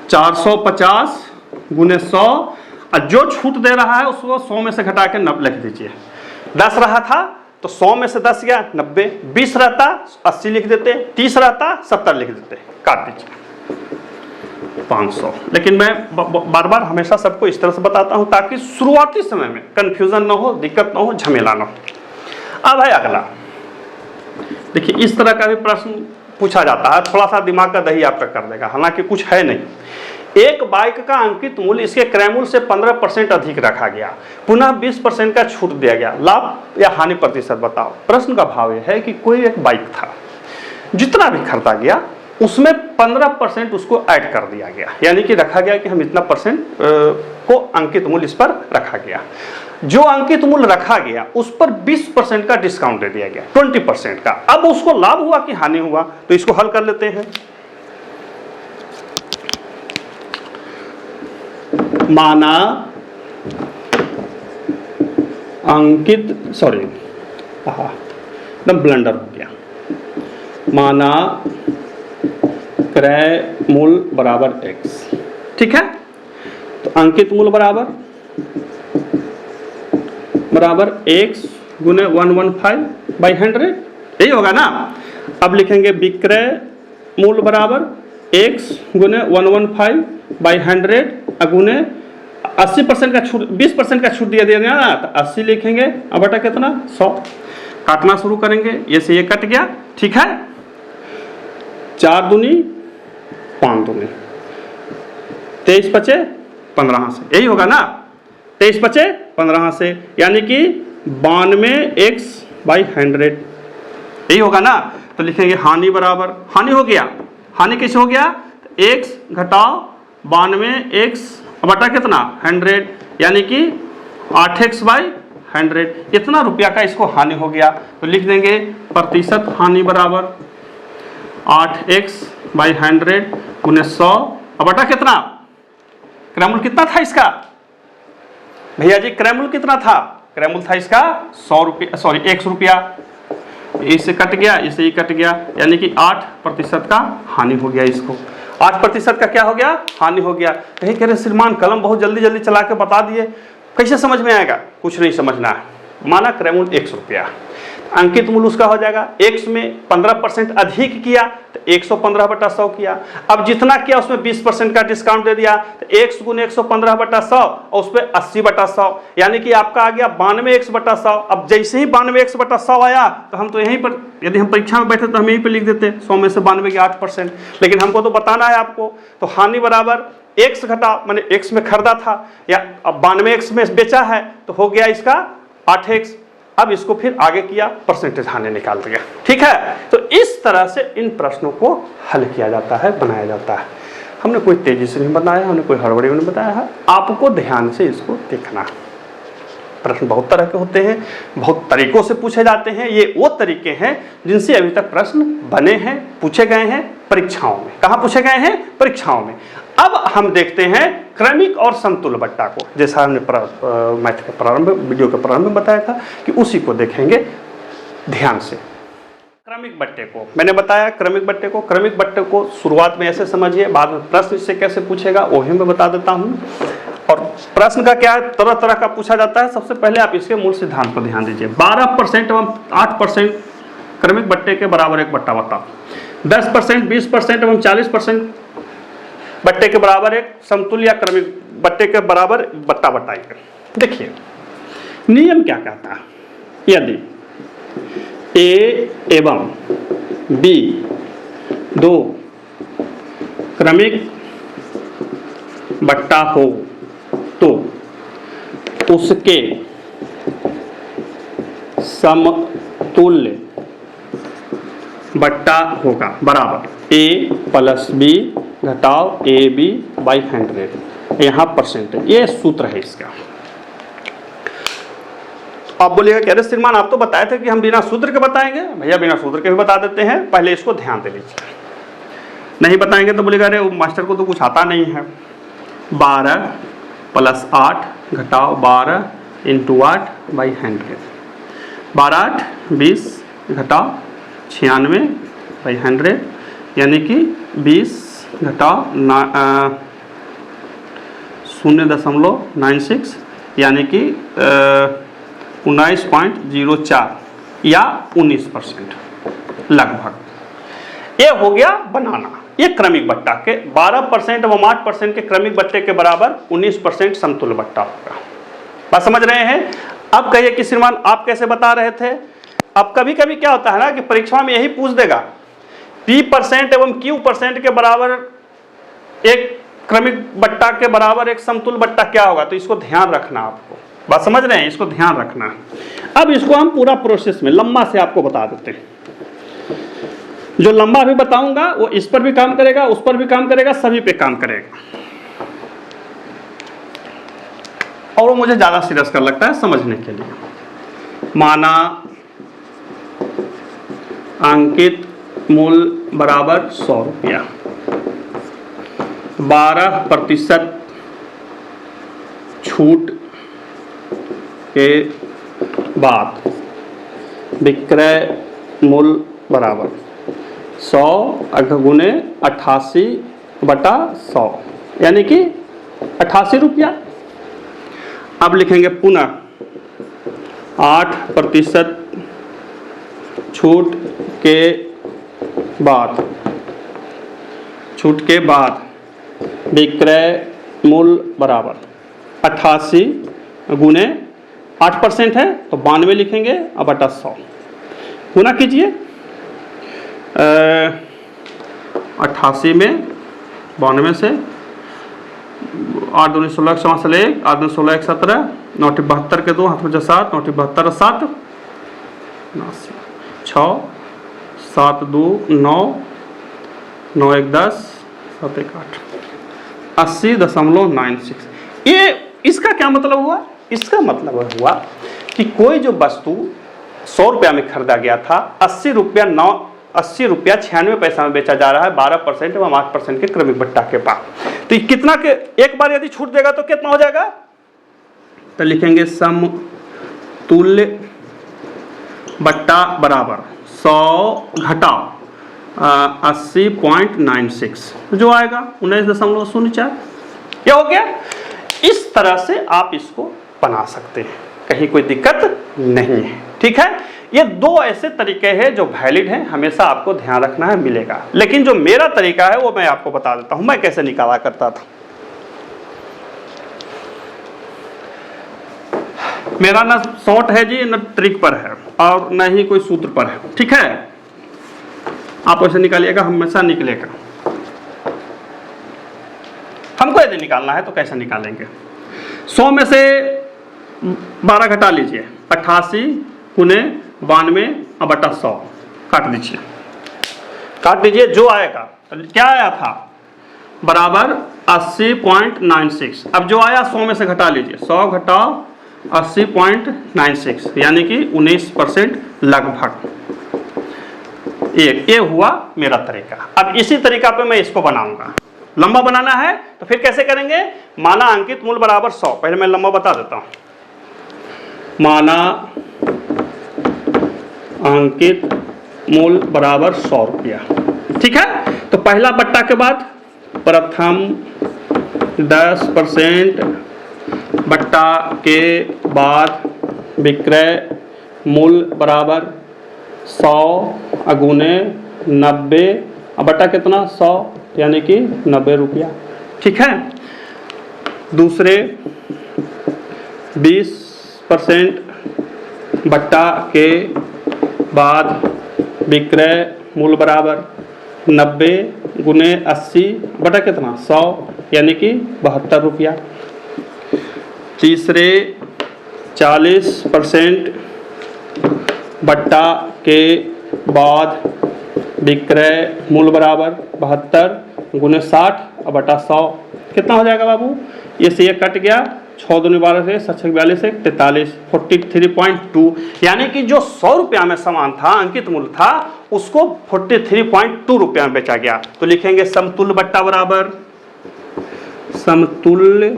450 गुने 100, और जो छूट दे रहा है उसको 100 में से घटा के 90 लिख दीजिए। 10 रहा था तो 100 में से 10 गया 90, 20 रहता 80 लिख देते, 30 रहता 70 लिख देते, काट दीजिए 500। लेकिन मैं बार बार हमेशा सबको इस तरह से बताता हूं ताकि शुरुआती समय में कंफ्यूजन ना हो, दिक्कत ना हो, झमेला ना हो। अब है अगला, देखिए इस तरह का भी प्रश्न पूछा जाता है, थोड़ा सा दिमाग का दही आपका कर देगा, हालांकि कुछ है नहीं। एक बाइक का अंकित मूल्य इसके क्रय मूल्य से 15% अधिक रखा गया, पुनः 20% का छूट दिया गया, लाभ या हानि प्रतिशत बताओ। प्रश्न का भाव यह है कि कोई एक बाइक था, जितना भी खरीदा गया उसमें 15% उसको ऐड कर दिया गया, यानी कि रखा गया कि हम इतना परसेंट को अंकित मूल्य इस पर रखा गया। जो अंकित मूल्य रखा गया उस पर 20% का डिस्काउंट दे दिया गया, 20% का। अब उसको लाभ हुआ कि हानि हुआ, तो इसको हल कर लेते हैं। माना अंकित, सॉरी एकदम ब्लंडर हो गया, माना क्रय मूल्य बराबर x, ठीक है। तो अंकित मूल्य बराबर x गुने 115/100, यही होगा ना। अब लिखेंगे विक्रय मूल्य बराबर x गुने 115/100 गुने 80% का छूट, 20% का छूट दिया ना, तो 80 लिखेंगे। अब बटा कितना? 100। काटना शुरू करेंगे, ये से ये कट गया, ठीक है। 4 दूनी 5 दूनी 23 बचे 15 से, यही होगा ना। 23 बचे 15 से, यानी कि 92x/100, यही होगा ना। तो लिखेंगे हानि बराबर, हानि हो गया, हानि कैसे हो गया? x घटाओ 92x बटा कितना? 100, यानी कि 8x/100। इतना रुपया का इसको हानि हो गया, तो लिख देंगे प्रतिशत हानि बराबर 8x/100 गुने 100 बटा कितना? क्रय मूल्य कितना था इसका भैया जी? क्रय मूल्य कितना था? क्रय मूल्य था इसका 100 रुपया, सॉरी 100 रुपया। इससे कट गया, इससे ही कट गया, यानी कि 8% का हानि हो गया। इसको 8% का क्या हो गया? हानि हो गया। कहीं कह रहे श्रीमान कलम बहुत जल्दी जल्दी चला के बता दिए, कैसे समझ में आएगा? कुछ नहीं समझना है। माना क्रय मूल्य 100 रुपया, अंकित मूल्य उसका हो जाएगा x में 15% अधिक किया तो 115/100 किया। अब जितना किया उसमें 20% का डिस्काउंट दे दिया, तो x गुने 115/100 और उस पर 80/100, यानी कि आपका आ गया 92x/100। अब जैसे ही 92x/100 आया तो हम तो यहीं पर, यदि हम परीक्षा में बैठे तो हम यहीं पर लिख देते 100 में से 92 के 8%, लेकिन हमको तो बताना है आपको। तो हानि बराबर x घटा, मैंने x में खरीदा था या अब 92x में बेचा है, तो हो गया इसका 8x। अब इसको फिर आगे किया, परसेंटेज हानि निकाल दिया, ठीक है। तो इस तरह से इन प्रश्नों को हल किया जाता है, बनाया जाता है। हमने कोई तेजी से नहीं बताया, हमने कोई हड़बड़ी में नहीं बताया है, आपको ध्यान से इसको देखना। प्रश्न बहुत तरह के होते हैं, बहुत तरीकों से पूछे जाते हैं। ये वो तरीके हैं जिनसे अभी तक प्रश्न बने हैं, पूछे गए हैं परीक्षाओं में। कहाँ पूछे गए हैं? परीक्षाओं में। अब हम देखते हैं क्रमिक और समतुल्य बट्टा को, जैसा हमने मैथ के प्रारंभ वीडियो के प्रारंभ में बताया था कि उसी को देखेंगे ध्यान से। क्रमिक बट्टे को मैंने बताया, क्रमिक बट्टे को शुरुआत में ऐसे समझिए, बाद में प्रश्न इससे कैसे पूछेगा वो भी मैं बता देता हूँ। और प्रश्न का क्या है, तरह तरह का पूछा जाता है। सबसे पहले आप इसके मूल सिद्धांत पर ध्यान दीजिए। 12% एवं 8% क्रमिक बट्टे के बराबर एक बट्टा बताओ। 10%, 20% एवं 40% बट्टे के बराबर एक समतुल्य या क्रमिक बट्टे के बराबर बट्टा बताइए। देखिए नियम क्या कहता है, यदि ए एवं बी दो क्रमिक बट्टा हो तो उसके समतुल्य बट्टा होगा बराबर ए प्लस बी घटाओ ए बी बाई 100। यहाँ परसेंटेज, ये सूत्र है इसका। आप बोलिएगा कि अरे श्रीमान आप तो बताए थे कि हम बिना सूत्र के बताएंगे। भैया बिना सूत्र के भी बता देते हैं, पहले इसको ध्यान दे लीजिए। नहीं बताएंगे तो बोलेगा अरे मास्टर को तो कुछ आता नहीं है। 12 + 8 घटाओ 12 × 8 बाई 100। 12 8 20 घटाओ 96 बाई 100, यानी कि 20 घटाओ 0.96 यानी कि 19.04 या 19% लगभग। ये हो गया बनाना। ये क्रमिक बट्टा के 12% एवं 8% के क्रमिक बट्टे के बराबर 19% समतुल्य बट्टा होगा। बात समझ रहे हैं? अब कहिए कि श्रीमान आप कैसे बता रहे थे। अब कभी कभी क्या होता है ना कि परीक्षा में यही पूछ देगा P% एवं Q% के बराबर एक क्रमिक बट्टा के बराबर एक समतुल्य बट्टा क्या होगा, तो इसको ध्यान रखना। आपको बात समझ रहे हैं, इसको ध्यान रखना। अब इसको हम पूरा प्रोसेस में लंबा से आपको बता देते हैं। जो लंबा भी बताऊंगा वो इस पर भी काम करेगा, उस पर भी काम करेगा, सभी पे काम करेगा। और वो मुझे ज्यादा सीरियस कर लगता है समझने के लिए। माना अंकित मूल्य बराबर 100 रुपया, 12% छूट के बाद विक्रय मूल्य बराबर 100 गुने 88/100 यानी कि 88 रुपया। अब लिखेंगे पुनः 8% छूट के बाद विक्रय मूल्य बराबर 88 गुने 8% है तो 92 लिखेंगे अब बटा 100 गुना कीजिए। 88 में 92 से 8 दूनी 16 क्षमा से 1 8 दूनी 16 1 17 9 72 के 2 हाथ में 7 9 72 7 6 7 2 9 9 1 10 7 1 8 80.96। ये इसका क्या मतलब हुआ? इसका मतलब हुआ कि कोई जो वस्तु 100 रुपया में खरीदा गया था 80 रुपया 96 पैसा में बेचा जा रहा है 12% एवं 8% के क्रमिक बट्टा के पास। तो कितना के एक बार यदि छूट देगा तो कितना हो जाएगा? तो लिखेंगे समतुल्य बट्टा बराबर 100 घटाओ 80.96 जो आएगा 19.04। क्या हो गया? इस तरह से आप इसको बना सकते हैं, कहीं कोई दिक्कत नहीं है। ठीक है, ये दो ऐसे तरीके हैं जो वैलिड हैं, हमेशा आपको ध्यान रखना है, मिलेगा। लेकिन जो मेरा तरीका है वो मैं आपको बता देता हूं, मैं कैसे निकाला करता था। मेरा ना शॉर्ट है जी, ना ट्रिक पर है और ना ही कोई सूत्र पर है। ठीक है, आप ऐसे निकालिएगा, हमेशा निकलेगा। हमको यदि निकालना है तो कैसे निकालेंगे? 100 में से 12 घटा लीजिए, 88 गुने 92/100 काट दीजिए, जो आएगा। क्या आया था? बराबर 80.96। अब जो आया 100 में से घटा लीजिए, 100 घटाओ 80.96 यानी कि 19% लगभग। ये हुआ मेरा तरीका। अब इसी तरीका पे मैं इसको बनाऊंगा। लंबा बनाना है तो फिर कैसे करेंगे? माना अंकित मूल बराबर 100। पहले मैं लंबा बता देता हूं। माना अंकित मूल बराबर 100 रुपया, ठीक है। तो पहला बट्टा के बाद प्रथम 10% बट्टा के बाद विक्रय मूल्य बराबर 100 अगुने 90, अब बट्टा कितना 100 यानी कि 90 रुपया, ठीक है। दूसरे 20% बट्टा के बाद विक्रय मूल्य बराबर 90 गुने 80 बटा कितना 100 यानी कि 72 रुपया। तीसरे 40% बट्टा के बाद विक्रय मूल्य बराबर 72 गुने 60 बटा 100 कितना हो जाएगा बाबू? ये से ये कट गया, 6 दूनी 12 से 7 42 से 43, 43.2 यानी कि जो 100 रुपया में सामान था, अंकित मूल्य था, उसको 43.2 रुपया में बेचा गया। तो लिखेंगे समतुल्य बट्टा बराबर, समतुल्य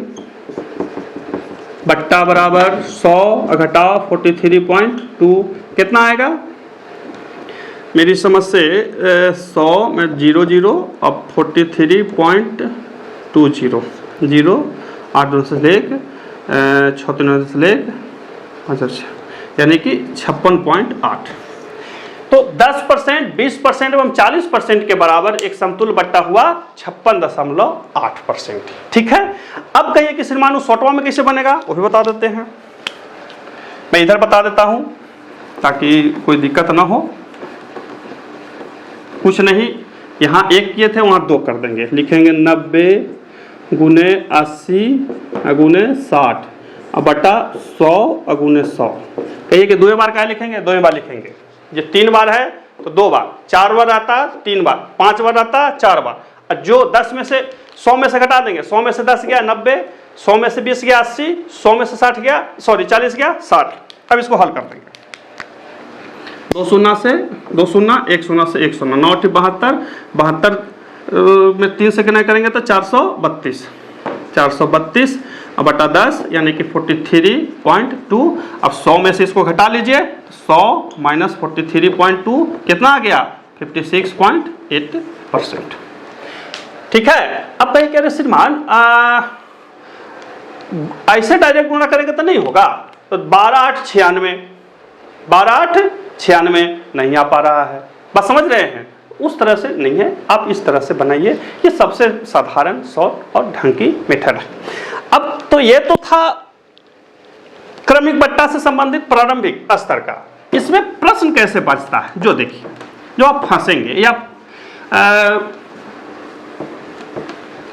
बट्टा बराबर 100 घटाओ 43.2 कितना आएगा? मेरी समझ से 100 में 00 अब 43.20 0 8 2 से लेक 6 से लेक अच्छा यानी कि 56.8। तो 10%, 20% एवं 40% के बराबर एक समतुल्य बट्टा हुआ 56.8%, ठीक है। अब कहिए कि श्रीमान उस शॉर्टवा में कैसे बनेगा वो भी बता देते हैं। मैं इधर बता देता हूं ताकि कोई दिक्कत ना हो। कुछ नहीं, यहां 1 किए थे वहां 2 कर देंगे। लिखेंगे 90 गुने 80 गुने 60 अब बटा 100 गुने 100। कहिए कि 2 बार क्या लिखेंगे? 2 बार लिखेंगे। ये 3 बार है तो 2 बार, 4 बार आता 3 बार, 5 बार आता 4 बार। और जो 10 में से 100 में से घटा देंगे, 100 में से 10 गया 90, 100 में से 20 गया 80, 100 में से 60 गया 40 गया 60। अब इसको हल कर देंगे। 2 शून्य से 2 शून्य, 1 शून्य से 1 शून्य, 9 72, 72 में 3 से कितना करेंगे तो 432 अब बटा 10 यानी कि 43.2। अब 100 में से इसको घटा लीजिए, 100 माइनस 43.2 कितना आ गया? 56.8%, ठीक है। अब कहीं कह रहे श्रीमान ऐसे डायरेक्ट गुणा करेंगे तो नहीं होगा, तो 12 8 96, 12 8 96 नहीं आ पा रहा है। बस समझ रहे हैं? उस तरह से नहीं है, आप इस तरह से बनाइए। ये सबसे साधारण शॉर्ट और ढंग की मेथड है। अब तो ये तो था क्रमिक बट्टा से संबंधित प्रारंभिक स्तर का। इसमें प्रश्न कैसे बचता है जो देखिए, जो आप फंसेंगे या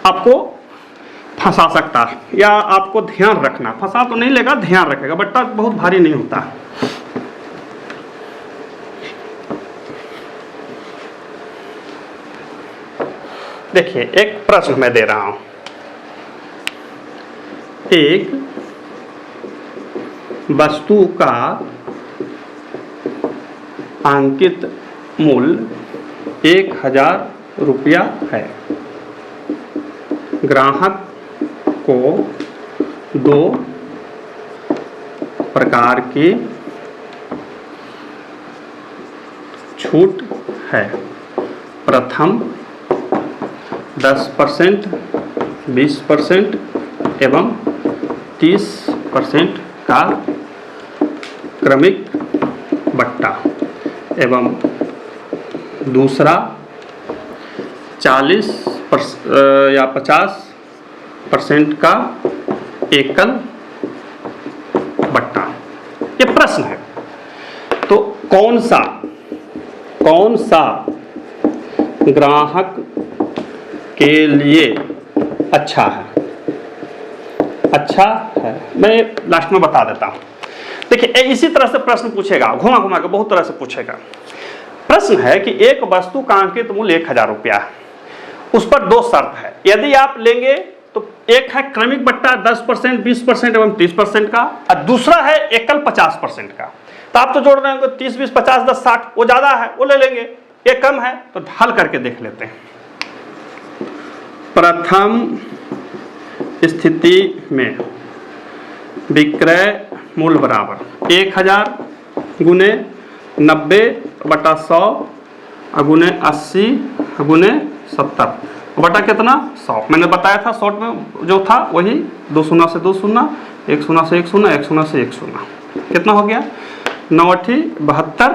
आपको फंसा सकता है या आपको ध्यान रखना, फंसा तो नहीं लेगा, ध्यान रखेगा। बट्टा बहुत भारी नहीं होता है। देखिए एक प्रश्न मैं दे रहा हूं। एक वस्तु का अंकित मूल्य 1000 रुपया है। ग्राहक को 2 प्रकार की छूट है। प्रथम 10%, 20% एवं 30% का क्रमिक बट्टा एवं दूसरा 40 या 50% का एकल बट्टा। ये प्रश्न है। तो कौन सा ग्राहक के लिए अच्छा है? मैं लास्ट में बता देता हूं। देखिए इसी तरह से प्रश्न पूछेगा, घुमा घुमा के बहुत तरह से पूछेगा। प्रश्न है कि एक वस्तु का अंकित मूल्य 1000 रुपया है उस पर दो शर्त है। यदि आप लेंगे तो एक है क्रमिक बट्टा 10%, 20% एवं 30% का, और दूसरा है एकल 50% का। तो आप तो जोड़ रहे होंगे 30, 20, 50, 10, 60, वो ज़्यादा है वो ले लेंगे, ये कम है तो हल करके देख लेते हैं। प्रथम स्थिति में विक्रय मूल्य बराबर 1000 गुने 90/100 गुने 80 गुने 70 बटा कितना 100। मैंने बताया था शॉर्ट में जो था वही 2 शून्य से 2 शून्य, 1 शून्य से 1 शून्य, 1 शून्य से 1 शून्य, कितना हो गया 9×8 = 72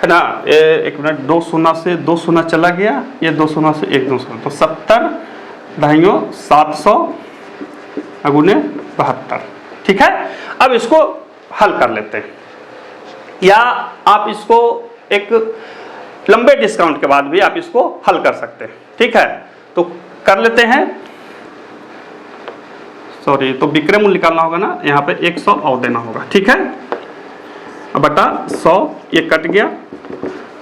है ना। एक मिनट, 2 शून्य से 2 शून्य चला गया, ये 2 शून्य से 1 2 शून्य, तो 70 दहाइयों 700 गुने 72। ठीक है, अब इसको हल कर लेते हैं, या आप इसको एक लंबे डिस्काउंट के बाद भी आप इसको हल कर सकते हैं। ठीक है, तो कर लेते हैं। सॉरी, तो विक्रय मूल्य निकालना होगा ना, यहाँ पे 100 और देना होगा। ठीक है, अब बटा 100, ये कट गया,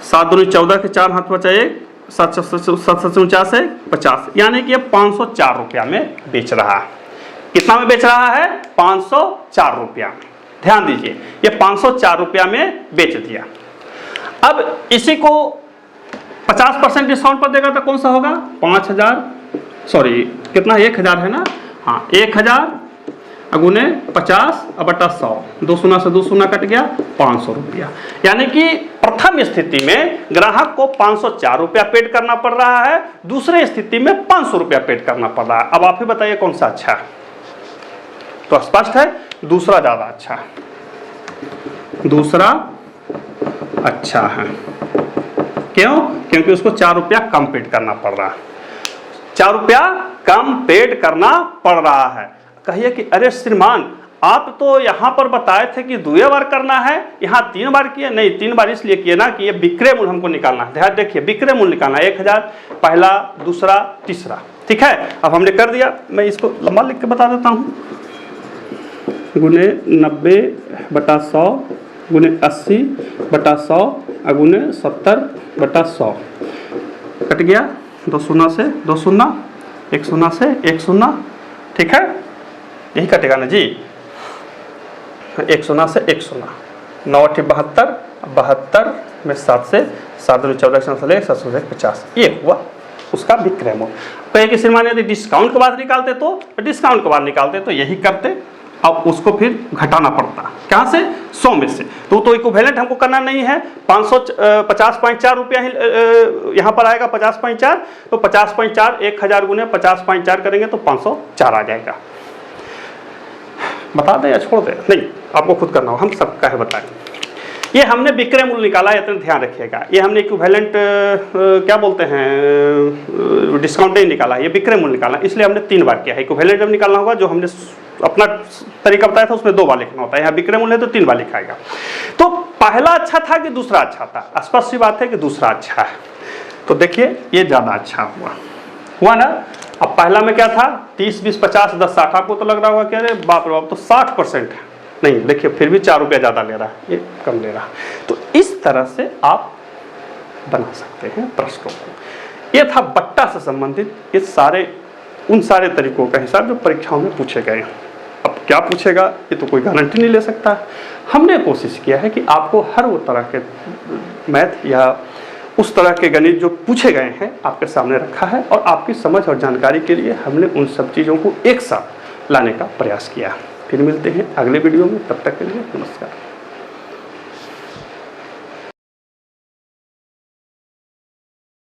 7 दूनी 14 के 4 हाथ बचा 1, 7 749 है 50, यानी कि ये 504 रुपया में बेच रहा है। कितना में बेच रहा है 504 रुपया में। ध्यान दीजिए, ये 504 रुपया में बेच दिया। अब इसी को 50% डिस्काउंट पर देगा तो कौन सा होगा 5000, सॉरी कितना 1000 है ना, हाँ 1000 गुने 50/100, 2 शून्य से 2 शून्य कट गया 500 रुपया। यानी कि प्रथम स्थिति में ग्राहक को 504 रुपया पेड करना पड़ रहा है, दूसरे स्थिति में 500 रुपया पेड करना पड़ रहा है। अब आप ही बताइए कौन सा अच्छा है। तो स्पष्ट है दूसरा ज्यादा अच्छा है, दूसरा अच्छा है। क्यों? क्योंकि उसको 4 रुपया कम पेड करना पड़ रहा है, 4 रुपया कम पेड करना पड़ रहा है। कहिए कि अरे श्रीमान आप तो यहाँ पर बताए थे कि 2 बार करना है, यहाँ 3 बार किए। नहीं, 3 बार इसलिए किए ना कि ये विक्रय मूल्य हमको निकालना है। ध्यान देखिए, विक्रय मूल्य निकालना है 1000, पहला, दूसरा, तीसरा। ठीक है, अब हमने कर दिया, मैं इसको लंबा लिख के बता देता हूँ। गुने 90/100 गुने 80/100 गुने 70/100 कट गया, 2 शून्य से 2 शून्य, 1 शून्य से 1 शून्य। ठीक है, यही कटेगा ना जी, 1 शून्य से 1 शून्य, 9×8 = 72 में 7 से 7 दूनी 14 7 से 50, ये हुआ उसका विक्रय मूल्य। कहे कि श्रीमान यदि डिस्काउंट के बाद निकालते तो डिस्काउंट के बाद निकालते तो यही करते, अब उसको फिर घटाना पड़ता। कहाँ से 100 में से, तो इक्विवेलेंट हमको करना नहीं है। 50.4 रुपया ही यहाँ पर आएगा 50.4, तो 50.4 1000 गुने 50.4 करेंगे तो 504 आ जाएगा। बता दें या छोड़ दें? नहीं, आपको खुद करना हो, हम सबका है बताएं। ये हमने विक्रय मूल्य निकाला है, इतना ध्यान रखिएगा। ये हमने इक्विवेलेंट क्या बोलते हैं डिस्काउंट नहीं निकाला, ये विक्रय मूल्य निकाला, इसलिए हमने 3 बार किया है। इक्विवेलेंट जब निकालना होगा, जो हमने अपना तरीका बताया था उसमें 2 बार लिखना होता है, यहाँ विक्रय मूल्य तो 3 बार लिखाएगा। तो पहला अच्छा था कि दूसरा अच्छा था? स्पष्ट सी बात है कि दूसरा अच्छा है। तो देखिए ये ज्यादा अच्छा हुआ ना। अब पहला में क्या था 30, 20, 50, 10, 60, आपको तो लग रहा होगा कि अरे बाप रे बाप, तो 60% है। नहीं, देखिए फिर भी 4 रुपया ज़्यादा ले रहा है, ये कम ले रहा है। तो इस तरह से आप बना सकते हैं प्रश्नों को। ये था बट्टा से संबंधित ये उन सारे तरीकों का हिसाब जो परीक्षाओं में पूछे गए। अब क्या पूछेगा ये तो कोई गारंटी नहीं ले सकता। हमने कोशिश किया है कि आपको हर वो तरह के मैथ या उस तरह के गणित जो पूछे गए हैं आपके सामने रखा है, और आपकी समझ और जानकारी के लिए हमने उन सब चीज़ों को एक साथ लाने का प्रयास किया। फिर मिलते हैं अगले वीडियो में, तब तक के लिए नमस्कार।